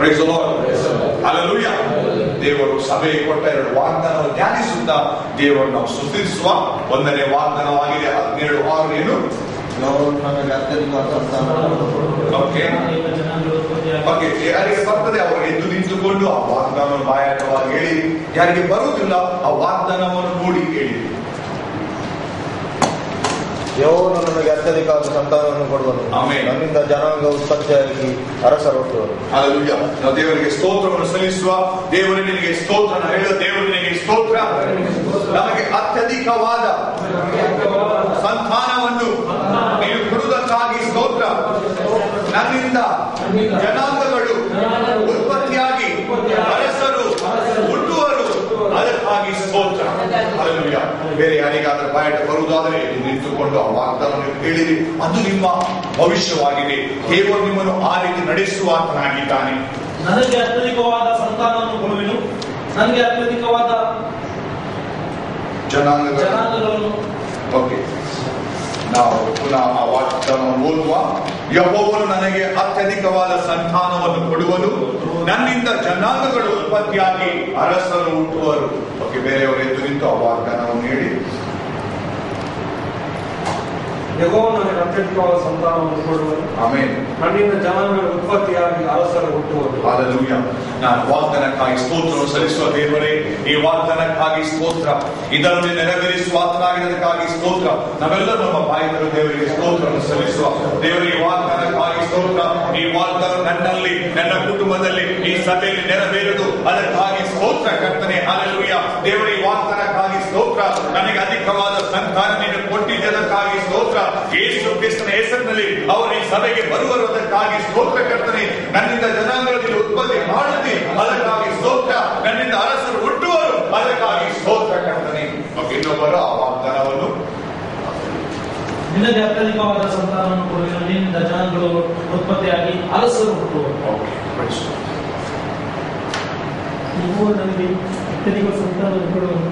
Price the lord. Hallelujah. ದೇವರು ಸಭೆಗೆ ಕೊಟ್ಟ 2 ವಾಗ್ದಾನವನ್ನು ಧ್ಯಾನಿಸುತ್ತಾ ದೇವರನ್ನು ನಾವು ಸ್ತುತಿಸುವ. 1ನೇ ವಾಗ್ದಾನವಾಗಿದೆ 17:6 ಏನು? ಯಾರಿಗೆ ಬರ್ತದೆ ಅವರು ಎದ್ದು ನಿಂತುಕೊಂಡು ಆ ವಾಗ್ದಾನವನ್ನು ಬಾಯಾಟವಾಗಿ ಹೇಳಿ, ಯಾರಿಗೆ ಬರುವುದಿಲ್ಲ ಆ ವಾಗ್ದಾನವನ್ನು ನೋಡಿ ಹೇಳಿ. ಯೆಹೋವನು ನನಗೆ ಅತ್ಯಧಿಕವಾದ ಸಂತಾನವನ್ನು ಕೊಡುವನು, ನನ್ನಿಂದ ಜನಾಂಗ ಉತ್ಪತ್ತಿಯಾಗಿ ಅರಸರು ಹುಟ್ಟುವರು. ಹಲ್ಲೆಲೂಯಾ. ನಾವು ದೇವರಿಗೆ ಸ್ತೋತ್ರವನ್ನು ಸಲ್ಲಿಸುವ. ದೇವರು ನಿನಗೆ ಸ್ತೋತ್ರ ಹೇಳುವ. ದೇವರು ನಿನಗೆ ಸ್ತೋತ್ರ. ನಮಗೆ ಅತ್ಯಧಿಕವಾದ ಸಂತಾನವನ್ನು ನೀವು ಕೊಡುವುದಕ್ಕಾಗಿ ಸ್ತೋತ್ರ. ನನ್ನಿಂದ ಜನಾಂಗಗಳು ಉತ್ಪತ್ತಿಯಾಗಿ ಅರಸರು ಹುಟ್ಟುವರು, ಅದಕ್ಕಾಗಿ ಸ್ತೋತ್ರ. ಹಲ್ಲೆಲೂಯಾ. ಬೇರೆ ಯಾರಿಗಾದ್ರೂ ಬಾಯಾಟ ಬರುವುದಾದರೆ ನಿಂತುಕೊಂಡು ಆ ವಾಗ್ದಾನವನ್ನು ಕೇಳಿರಿ. ಅದು ನಿಮ್ಮ ಭವಿಷ್ಯವಾಗಿದೆ. ದೇವರು ನಿಮ್ಮನ್ನು ಆ ರೀತಿ ನಡೆಸುವಾತನಾಗಿದ್ದಾನೆ. ನನಗೆ ಅತ್ಯಧಿಕವಾದ ಸಂತಾನವನ್ನು ಕೊಡುವೆನು, ನನಗೆ ಅತ್ಯಧಿಕವಾದ ಜನಾಂಗಗಳನ್ನು. ಓಕೆ, ನಾವು ಪುನಃ ಆ ವಾಗ್ದಾನವನ್ನು ಓದುವ. ಯೆಹೋವನು ನನಗೆ ಅತ್ಯಧಿಕವಾದ ಸಂತಾನವನ್ನು ಕೊಡುವನು, ನನ್ನಿಂದ ಜನಾಂಗಗಳು ಉತ್ಪತ್ತಿಯಾಗಿ ಅರಸರು ಹುಟ್ಟುವರು. ಓಕೆ, ಬೇರೆಯವರು ಎದ್ದು ನಿಂತು ಆ ವಾಗ್ದಾನವನ್ನು ಹೇಳಿ. ಯೆಹೋವನು ನನಗೆ ಅತ್ಯಧಿಕವಾದ ಸಂತಾನವನ್ನು ಕೊಡುವನು, ಆಮೆನ್. ನನ್ನಿಂದ ಜನಾಂಗಗಳು ಉತ್ಪತ್ತಿಯಾಗಿ ಅರಸರು ಹುಟ್ಟುವರು. ಹಲ್ಲೆಲೂಯಾ. ನಾನು ವಾಗ್ದಾನಕ್ಕಾಗಿ ಸ್ತೋತ್ರವನ್ನು ಸಲ್ಲಿಸುವ. ದೇವರೇ, ಈ ವಾಗ್ದಾನಕ್ಕಾಗಿ ಸ್ತೋತ್ರ. ಇದನ್ನು ನೆರವೇರಿಸುವಾತನಾಗಿದ್ದಕ್ಕಾಗಿ ಸ್ತೋತ್ರ. ನಾವೆಲ್ಲರೂ ನಮ್ಮ ಬಾಯಿಗಳು ದೇವರಿಗೆ ಸ್ತೋತ್ರವನ್ನು ಸಲ್ಲಿಸುವ. ದೇವರಿಗೆ ವಾಗ್ದಾನಕ್ಕಾಗಿ ಸ್ತೋತ್ರ. ಈ ವಾಗ್ದಾನ ನನ್ನಲ್ಲಿ, ನನ್ನ ಕುಟುಂಬದಲ್ಲಿ, ಈ ಸಭೆಯಲ್ಲಿ ನೆರವೇರುವುದು, ಅದಕ್ಕಾಗಿ ಸ್ತೋತ್ರ ಕರ್ತನೆ. ಹಲ್ಲೆಲೂಯಾ. ದೇವರಿಗೆ ವಾಗ್ದಾನಕ್ಕಾಗಿ ಸ್ತೋತ್ರ. ನನಗೆ ಅಧಿಕವಾದ ಸಂತಾನ ನೀನು ಕೊಟ್ಟಿದ್ದಕ್ಕಾಗಿ ಸ್ತೋತ್ರ. ಯೇಸು ಕ್ರಿಸ್ತನ ಹೆಸರಿನಲ್ಲಿ ಅವರು ಈ ಸಭೆಗೆ ಬರುವುದಕ್ಕಾಗಿ ಸ್ತೋತ್ರ ಕರ್ತನೆ. ನನ್ನಿಂದ ಜನಾಂಗಗಳಲ್ಲಿ ಉತ್ಪತ್ತಿ ಮಾಡುತ್ತಿ, ಅದಕ್ಕಾಗಿ ಸ್ತೋತ್ರ. ನನ್ನಿಂದ ಅರಸರು ಹುಟ್ಟುವರು, ಅದಕ್ಕಾಗಿ ಸ್ತೋತ್ರ ಕರ್ತನೆ. ಇನ್ನೊಬ್ಬರು ಆ ವಾಗ್ದಾನವನ್ನು ನಿನಗೆ ಅತ್ಯಧಿಕವಾದ ಸಂತಾನವನ್ನು ಕೊಡುವೆನು, ನಿನ್ನಿಂದ ಜನಾಂಗಗಳು ಉತ್ಪತ್ತಿಯಾಗಿ ಅರಸರು ಹುಟ್ಟುವರು. ನೀವು ನನಗೆ ಅತ್ಯಧಿಕ ಸಂತಾನವನ್ನು ಕೊಡುವನು,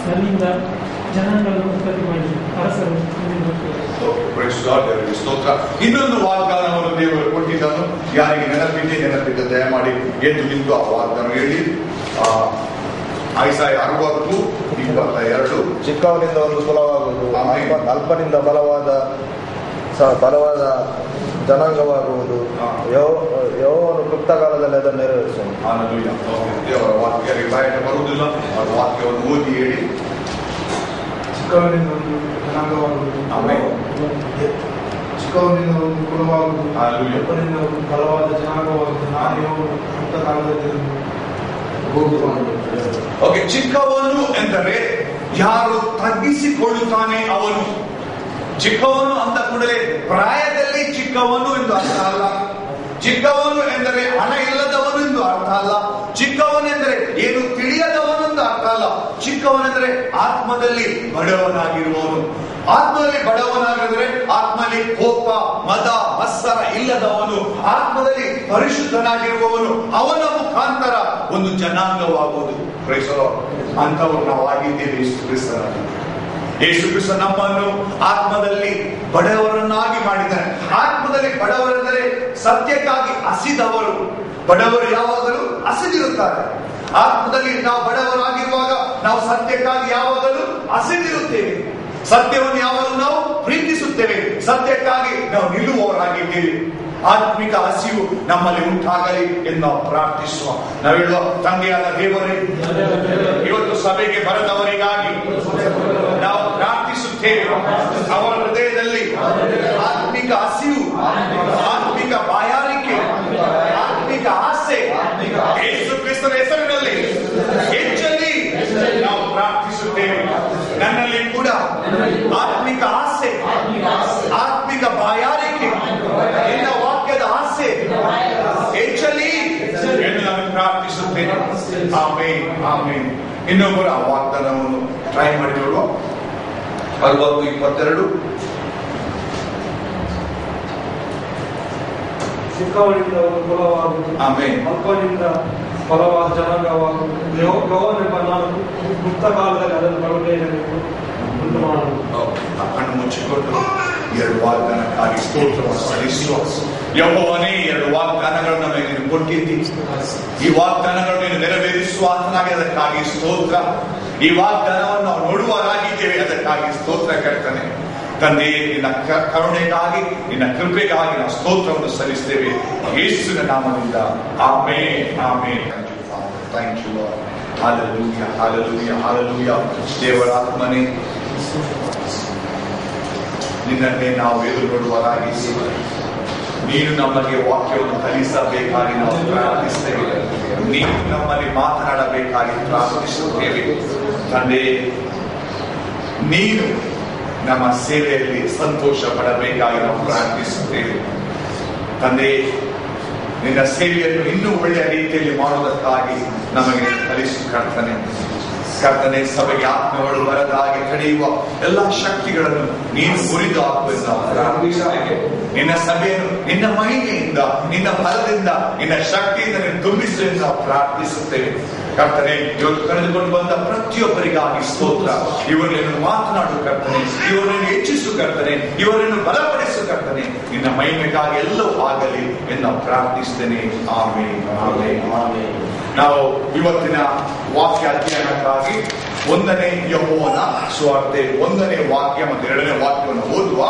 ನನ್ನಿಂದ ಜನಾಂಗಗಳನ್ನು ಉತ್ಪತ್ತಿ ಮಾಡಿ ಅರಸರು ಸ್ತೋತ್ರ. ಇನ್ನೊಂದು ವಾಗ್ದಾನವನ್ನು ದೇವರು ಕೊಟ್ಟಿದ್ದನು. ಯಾರಿಗೆ ನೆನಪಿದ್ದ ದಯಮಾಡಿ ಎದ್ದು ನಿಂತು ಆ ವಾಗ್ದಾನ ಹೇಳಿ. ಐಸಾಯ 60:22. ಚಿಕ್ಕವನಿಂದ ಒಂದು ಕುಲವಾಗುವುದು, ಅಲ್ಪನಿಂದ ಬಲವಾದ ಜನಾಂಗವಾಗುವುದು. ಯೆಹೋವನು ಕ್ಲುಪ್ತ ಕಾಲದಲ್ಲಿ ಅದನ್ನು ನೆರವೇರಿಸನು. ದೇವರ ವಾಕ್ಯ ಬಾಯಿಗೆ ಬರುವುದಿಲ್ಲ. ಆ ವಾಕ್ಯವನ್ನು ಓದಿ ಹೇಳಿ. ಚಿಕ್ಕವನಿಂದ ಒಂದು ಜನಾಂಗವಾಗುವುದು, ಚಿಕ್ಕವನಿಂದ ಒಂದು ಕುಲವಾಗುವುದು, ಅಲ್ಪನಿಂದ ಒಂದು ಬಲವಾದ ಜನಾಂಗವಾಗುವುದು. ನಾನು ಯೆಹೋವನು ಕ್ಲುಪ್ತ ಕಾಲದಲ್ಲಿ ಓಕೆ, ಚಿಕ್ಕವನು ಎಂದರೆ ಯಾರು ತಗ್ಗಿಸಿಕೊಳ್ಳುತ್ತಾನೆ ಅವನು. ಚಿಕ್ಕವನು ಅಂದ ಕೂಡಲೇ ಪ್ರಾಯದಲ್ಲಿ ಚಿಕ್ಕವನು ಎಂದು ಅರ್ಥ ಅಲ್ಲ. ಚಿಕ್ಕವನು ಎಂದರೆ ಹಣ ಇಲ್ಲದವನು ಎಂದು ಅರ್ಥ ಅಲ್ಲ. ಚಿಕ್ಕವನೆಂದರೆ ಏನು ತಿಳಿಯದವನು ಎಂದು ಅರ್ಥ ಅಲ್ಲ. ಚಿಕ್ಕವನೆಂದರೆ ಆತ್ಮದಲ್ಲಿ ಬಡವನಾಗಿರುವವನು. ಆತ್ಮದಲ್ಲಿ ಬಡವನಾಗಿದ್ರೆ ಆತ್ಮದಲ್ಲಿ ಕೋಪ, ಮದ, ಮತ್ಸರ ಇಲ್ಲದವನು, ಆತ್ಮದಲ್ಲಿ ಪರಿಶುದ್ಧನಾಗಿರುವವನು. ಅವನ ಮುಖಾಂತರ ಒಂದು ಜನಾಂಗವಾಗುವುದು. ಅಂತವರು ನಾವು ಆಗಿದ್ದೇವೆ ಯೇಸು ಕ್ರಿಸ್ತನಲ್ಲಿ. ಯೇಸು ಕ್ರಿಸ್ತ ನಮ್ಮನ್ನು ಆತ್ಮದಲ್ಲಿ ಬಡವರನ್ನಾಗಿ ಮಾಡಿದ್ದಾರೆ. ಆತ್ಮದಲ್ಲಿ ಬಡವರೆಂದರೆ ಸತ್ಯಕ್ಕಾಗಿ ಹಸಿದವರು. ಬಡವರು ಯಾವಾಗಲೂ ಹಸಿದಿರುತ್ತಾರೆ. ಆತ್ಮದಲ್ಲಿ ನಾವು ಬಡವರಾಗಿರುವಾಗ ನಾವು ಸತ್ಯಕ್ಕಾಗಿ ಯಾವಾಗಲೂ ಹಸಿದಿರುತ್ತೇವೆ. ಸತ್ಯವನ್ನು ಯಾವಾಗಲೂ ನಾವು ಪ್ರೀತಿಸುತ್ತೇವೆ. ಸತ್ಯಕ್ಕಾಗಿ ನಾವು ನಿಲ್ಲುವವರಾಗಿದ್ದೇವೆ. ಆತ್ಮಿಕ ಹಸಿವು ನಮ್ಮಲ್ಲಿ ಉಂಟಾಗಲಿ ಎಂದು ನಾವು ಪ್ರಾರ್ಥಿಸುವ. ನಾವು ಹೇಳುವ, ತಂದೆಯಾದ ದೇವರೇ, ಇವತ್ತು ಸಭೆಗೆ ಬರೆದವರಿಗಾಗಿ ನಾವು ಪ್ರಾರ್ಥಿಸುತ್ತೇವೆ. ಅವರ ಹೃದಯದಲ್ಲಿ ಆತ್ಮಿಕ ಹಸಿವು, ಆತ್ಮಿಕ ಬಾಯಾರಿಕೆ, ಆತ್ಮಿಕ ಆಸೆ ಯೇಸು ಕ್ರಿಸ್ತನ ಹೆಸರಿನಲ್ಲಿ ಹೆಚ್ಚಲಿ ನಾವು ಪ್ರಾರ್ಥಿಸುತ್ತೇವೆ. ನನ್ನಲ್ಲಿ ಕೂಡ ಆತ್ಮಿಕ ಆಸೆ, ಆತ್ಮಿಕ ಬಾಯಾರಿಕೆ, ನಿನ್ನ ವಾಕ್ಯದ ಆಸೆ ಹೆಚ್ಚಲಿ ಎಂದು ನಾನು ಪ್ರಾರ್ಥಿಸುತ್ತೇನೆ. Amen, amen. ಇನ್ನೊಬ್ಬರು ಆ ವಾಗ್ದಾನವನ್ನು ಟ್ರೈ ಮಾಡಿ ನೋಡುವ. 60:22. ಚಿಕ್ಕವನಿಂದ ಒಂದು ಕುಲವಾಗುವುದು, ಅಲ್ಪನಿಂದ ಬಲವಾದ ಜನಾಂಗವಾಗುವುದು. ಯೆಹೋವನೆಂಬ ನಾನು ಗುಪ್ತ ಕಾಲದಲ್ಲಿ ಅದನ್ನು ಬಲುಬೇಗನೆಂದು ಉಂಟು ಮಾಡುವುದು. ಕಣ್ಣು ಮುಚ್ಚಿಕೊಂಡು 2 ವಾಗ್ದಾನಕ್ಕಾಗಿ ಸ್ತೋತ್ರವನ್ನು ಸಲ್ಲಿಸುವ. ಯೆಹೋವನೇ 2 ವಾಗ್ದಾನಗಳನ್ನು ನೀನು ಕೊಟ್ಟಿದ್ದಿ. ಈ ವಾಗ್ದಾನಗಳನ್ನು ನೀನು ನೆರವೇರಿಸುವ ಆತನಾಗಿ ಅದಕ್ಕಾಗಿ ಸ್ತೋತ್ರ. ಈ ವಾಗ್ದಾನವನ್ನು ನಾವು ನೋಡುವರಾಗಿದ್ದೇವೆ, ಅದಕ್ಕಾಗಿ ಸ್ತೋತ್ರ ಕರ್ತನೆ. ತಂದೆ, ನಿನ್ನ ಕರುಣೆಗಾಗಿ ನಿನ್ನ ಕೃಪೆಗಾಗಿ ನಾವು ಸ್ತೋತ್ರವನ್ನು ಸಲ್ಲಿಸ್ತೇವೆ ಯೇಸುವಿನ ನಾಮದಿಂದ. Amen, amen. Thank you lord. Hallelujah, hallelujah, hallelujah. ದೇವರ ಆತ್ಮನೇ, ನಿನ್ನನ್ನೇ ನಾವು ಎದುರು ನೋಡುವರಾಗಿದ್ದೇವೆ. ನೀನು ನಮಗೆ ವಾಕ್ಯವನ್ನು ಕಲಿಸಬೇಕಾಗಿ ನಾವು ಪ್ರಾರ್ಥಿಸ್ತೇವೆ. ನೀನು ನಮ್ಮಲ್ಲಿ ಮಾತನಾಡಬೇಕಾಗಿ ಪ್ರಾರ್ಥಿಸುತ್ತೇವೆ ತಂದೆ. ನೀನು ನಮ್ಮ ಸೇವೆಯಲ್ಲಿ ಸಂತೋಷ ಪಡಬೇಕಾಗಿ ನಾವು ಪ್ರಾರ್ಥಿಸುತ್ತೇವೆ ತಂದೆ. ನಿನ್ನ ಸೇವೆಯನ್ನು ಇನ್ನೂ ಒಳ್ಳೆಯ ರೀತಿಯಲ್ಲಿ ಮಾಡುವುದಕ್ಕಾಗಿ ನಮಗೆ ಕಲಿಸು ಕರ್ತನೆ. ಕರ್ತನೆ, ಸಭೆಗೆ ಆತ್ಮಗಳು ಬರದಾಗಿ ತಡೆಯುವ ಎಲ್ಲ ಶಕ್ತಿಗಳನ್ನು ನೀನು ಮುರಿದು ಹಾಕುವೆಂದು ನಾವು ಪ್ರಾರ್ಥಿಸುತ್ತೇವೆ. ನಿನ್ನ ಸಭೆಯನ್ನು ನಿನ್ನ ಮಹಿಮೆಯಿಂದ, ನಿನ್ನ ಬಲದಿಂದ, ನಿನ್ನ ಶಕ್ತಿಯಿಂದ ನೀನು ತುಂಬಿಸುವೆಂದು ನಾವು ಪ್ರಾರ್ಥಿಸುತ್ತೇವೆ ಕರ್ತನೆ. ಇವತ್ತು ಕರೆದುಕೊಂಡು ಬಂದ ಪ್ರತಿಯೊಬ್ಬರಿಗಾಗಿ ಸ್ತೋತ್ರ. ಇವರನ್ನು ಮಾತನಾಡು ಕರ್ತನೆ, ಇವರನ್ನು ಹೆಚ್ಚಿಸು ಕರ್ತನೆ, ಇವರನ್ನು ಬಲಪಡಿಸು ಕರ್ತನೆ. ನಿನ್ನ ಮಹಿಮೆಗಾಗಿ ಎಲ್ಲವೂ ಆಗಲಿ ಎಂದು ನಾವು ಪ್ರಾರ್ಥಿಸ್ತೇನೆ. Amen, amen, amen. ನಾವು ಇವತ್ತಿನ ವಾಕ್ಯ ಅಧ್ಯಯನಕ್ಕಾಗಿ 1ನೇ ಯೆಹೋವನ ಸುವಾರ್ತೆ 1ನೇ ವಾಕ್ಯ ಮತ್ತು 2ನೇ ವಾಕ್ಯವನ್ನು ಓದುವ.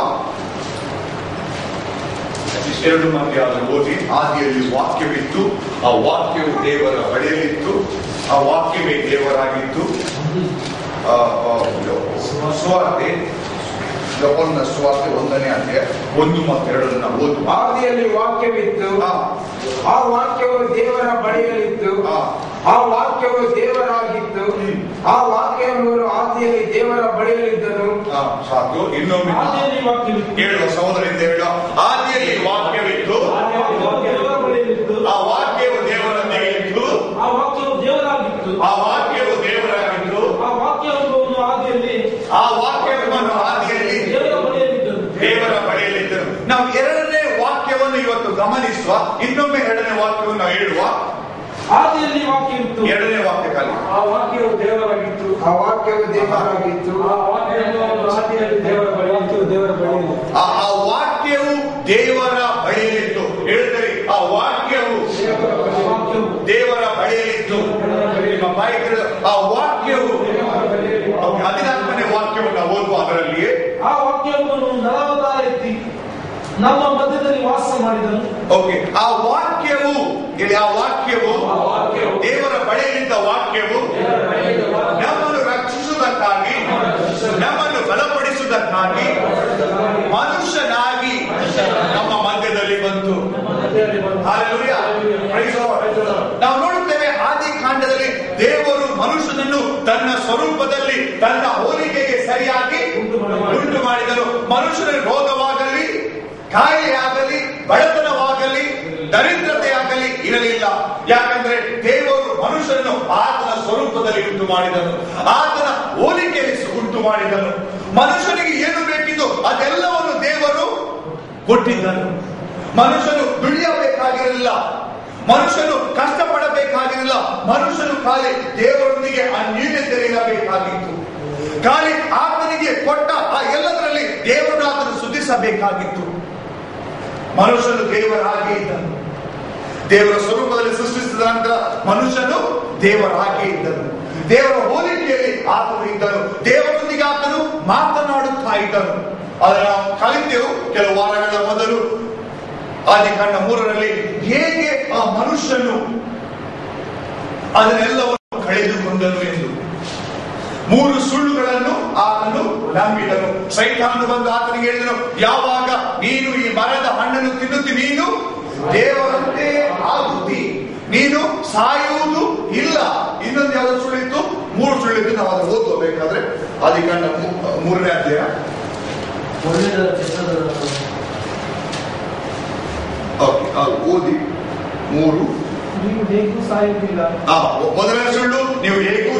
2 ಮಂದಿ ಆದರೂ ಓದಿ. ಆದಿಯಲ್ಲಿ ವಾಕ್ಯವಿತ್ತು, ಆ ವಾಕ್ಯವು ದೇವರ ಬಳಿಯಲ್ಲಿತ್ತು, ಆ ವಾಕ್ಯವೇ ದೇವರಾಗಿತ್ತು. ಸುವಾರ್ತೆ ಯೋಹಾನನ ಸುವಾರ್ತೆ 1ನೇ ಅಧ್ಯಾಯ 1 ಮತ್ತು 2 ಓದುವ. ಆದಿಯಲ್ಲಿ ವಾಕ್ಯವಿತ್ತು, ಆ ವಾಕ್ಯವು ದೇವರ ಬಳಿಯಲ್ಲಿತ್ತು, ಆ ವಾಕ್ಯವು ದೇವರಾಗಿತ್ತು, ಆ ವಾಕ್ಯವನ್ನು ಆದಿಯಲ್ಲಿ ದೇವರ ಬಳಿಯಲ್ಲಿದ್ದನು. ಸಾಕು. ಇನ್ನೊಮ್ಮೆ ಹೇಳುವ ಸಹೋದರಿಂದ ಹೇಳುವ. ಆದಿಯಲ್ಲಿ ವಾಕ್ಯವಿತ್ತು, ಆ ವಾಕ್ಯವು ದೇವರೊಂದಿಗೆ ಇತ್ತು, ಆ ವಾಕ್ಯವು ದೇವರಾಗಿತ್ತು, ಆ ವಾಕ್ಯವು ದೇವರಾಗಿತ್ತು, ಆ ವಾಕ್ಯವನ್ನು ಆದಿಯಲ್ಲಿ, ಆ ವಾಕ್ಯವನ್ನು ಆದಿಯಲ್ಲಿ ದೇವರ ಬಳಿಯಲ್ಲಿದ್ದರು. ನಾವು 2ನೇ ವಾಕ್ಯವನ್ನು ಇವತ್ತು ಗಮನಿಸುವ. ಇನ್ನೊಮ್ಮೆ 2ನೇ ವಾಕ್ಯವನ್ನು ನಾವು ಹೇಳುವ. ಆದಿಯಲ್ಲಿ ವಾಕ್ಯವಿತ್ತು, 2ನೇ ವಾಕ್ಯಕ್ಕಾಗಿ ಆ ವಾಕ್ಯವು ದೇವರಾಗಿತ್ತು, ಆ ವಾಕ್ಯವು ದೇವರಾಗಿತ್ತು, ಆ ವಾಕ್ಯವು ಆದಿಯಲ್ಲಿ ದೇವರ ಬಳಿಯಿತ್ತು, ದೇವರ ಬಳಿಯಲ್ಲಿ. ಆ ವಾಕ್ಯವು ದೇವರ ಬಳಿಯಲ್ಲಿತ್ತು. ಹೇಳಿದರೆ ಆ ವಾಕ್ಯವು ದೇವರ ಬಳಿಯಲ್ಲಿತ್ತು. ನಿಮ್ಮ ಬಾಯಿಗೆ ಆ ವಾಕ್ಯವು 14ನೇ ವಾಕ್ಯವನ್ನು ಓದುವ. ಅದರಲ್ಲಿ ಆ ವಾಕ್ಯವನ್ನು ನರವತಾರ ಎತ್ತಿ ನಮ್ಮ ಮಧ್ಯದಲ್ಲಿ ವಾಸ ಮಾಡಿದನು. ಓಕೆ. ಆ ವಾಕ್ಯವು ಇಲ್ಲಿ, ಆ ವಾಕ್ಯವು ದೇವರ ಬಳಿಯಲ್ಲಿದ್ದ ವಾಕ್ಯವು ನಮ್ಮನ್ನು ರಕ್ಷಿಸುವುದಕ್ಕಾಗಿ, ನಮ್ಮನ್ನು ಬಲಪಡಿಸುವುದಕ್ಕಾಗಿ ಮನುಷ್ಯನಾಗಿ ನಮ್ಮ ಮಧ್ಯದಲ್ಲಿ ಬಂತು. Hallelujah, praise the Lord. ನಾವು ನೋಡುತ್ತೇವೆ ಆದಿ ಕಾಂಡದಲ್ಲಿ ದೇವರು ಮನುಷ್ಯನನ್ನು ತನ್ನ ಸ್ವರೂಪದಲ್ಲಿ, ತನ್ನ ಹೋಲಿಕೆಗೆ ಸರಿಯಾಗಿ ಉಂಟು ಮಾಡಿದನು. ಮನುಷ್ಯನ ರೋಗವಾಗಲಿ, ಕಾಯಿಲೆಯಾಗಲಿ, ಬಡತನವಾಗಲಿ, ದರಿದ್ರತೆಯಾಗಲಿ ಇರಲಿಲ್ಲ. ಯಾಕಂದ್ರೆ ದೇವರು ಮನುಷ್ಯನನ್ನು ಆತನ ಸ್ವರೂಪದಲ್ಲಿ ಉಂಟು ಮಾಡಿದನು, ಆತನ ಹೋಲಿಕೆಯಲ್ಲಿ ಉಂಟು ಮಾಡಿದನು. ಮನುಷ್ಯನಿಗೆ ಏನು ಬೇಕಿತ್ತು ಅದೆಲ್ಲವನ್ನು ದೇವರು ಕೊಟ್ಟಿದ್ದನು. ಮನುಷ್ಯನು ದುಡಿಯಬೇಕಾಗಿರಲಿಲ್ಲ, ಮನುಷ್ಯನು ಕಷ್ಟಪಡಬೇಕಾಗಿರಲಿಲ್ಲ. ಮನುಷ್ಯನು ಖಾಲಿ ದೇವರೊಂದಿಗೆ ಅನ್ಯೋನ್ಯತೆಯಿರಬೇಕಾಗಿತ್ತು. ಖಾಲಿ ಆತನಿಗೆ ಕೊಟ್ಟ ಆ ಎಲ್ಲದರಲ್ಲಿ ದೇವರನ್ನು ಆತನು ಸ್ತುತಿಸಬೇಕಾಗಿತ್ತು. ಮನುಷ್ಯನು ದೇವರಾಗಿ ಇದ್ದನು. ದೇವರ ಸ್ವರೂಪದಲ್ಲಿ ಸೃಷ್ಟಿಸಿದ ನಂತರ ಮನುಷ್ಯನು ದೇವರಾಗಿ ಇದ್ದನು. ದೇವರ ಹೋಲಿಕೆಯಲ್ಲಿ ಆತನು ಇದ್ದನು. ದೇವರೊಂದಿಗೆ ಆತನು ಮಾತನಾಡುತ್ತಾ ಇದ್ದನು. ಅದನ್ನು ನಾವು ಕಲಿತೆವು ಕೆಲವು ವಾರಗಳ ಮೊದಲು. ಆದಿಕಾಂಡ 3ರಲ್ಲಿ ಹೇಗೆ ಆ ಮನುಷ್ಯನು ಅದನ್ನೆಲ್ಲವನ್ನು ಕಳೆದುಕೊಂಡನು ಎಂದು 3 ಸುಳ್ಳುಗಳನ್ನು ಆತನು ನಂಬಿದನು. ಸೈತಾನನು ಬಂದು ಆತನಿಗೆ ಹೇಳಿದನು, ಯಾವಾಗ ನೀನು ಈ ಮರದ ಹಣ್ಣನ್ನು ತಿನ್ನುತ್ತಿ ನೀನು ದೇವರಂತೆ ಆಗುತ್ತಿ, ನೀನು ಸಾಯುವುದು ಇಲ್ಲ. ಇನ್ನೊಂದು ಯಾವ್ದು ಸುಳ್ಳಿತ್ತು? 3 ಸುಳ್ಳಿತ್ತು. ನಾವು ಅದನ್ನು ಓದ್ಕೋಬೇಕಾದ್ರೆ ಆದಿಕಾಂಡ 3ನೇ ಅಧ್ಯಾಯ ಓದಿ 3. ನೀವು ಹೇಗೂ ಸಾಯುವುದಿಲ್ಲ. ಮೊದಲನೇ ಸುಳ್ಳು, ನೀವು ಹೇಗೂ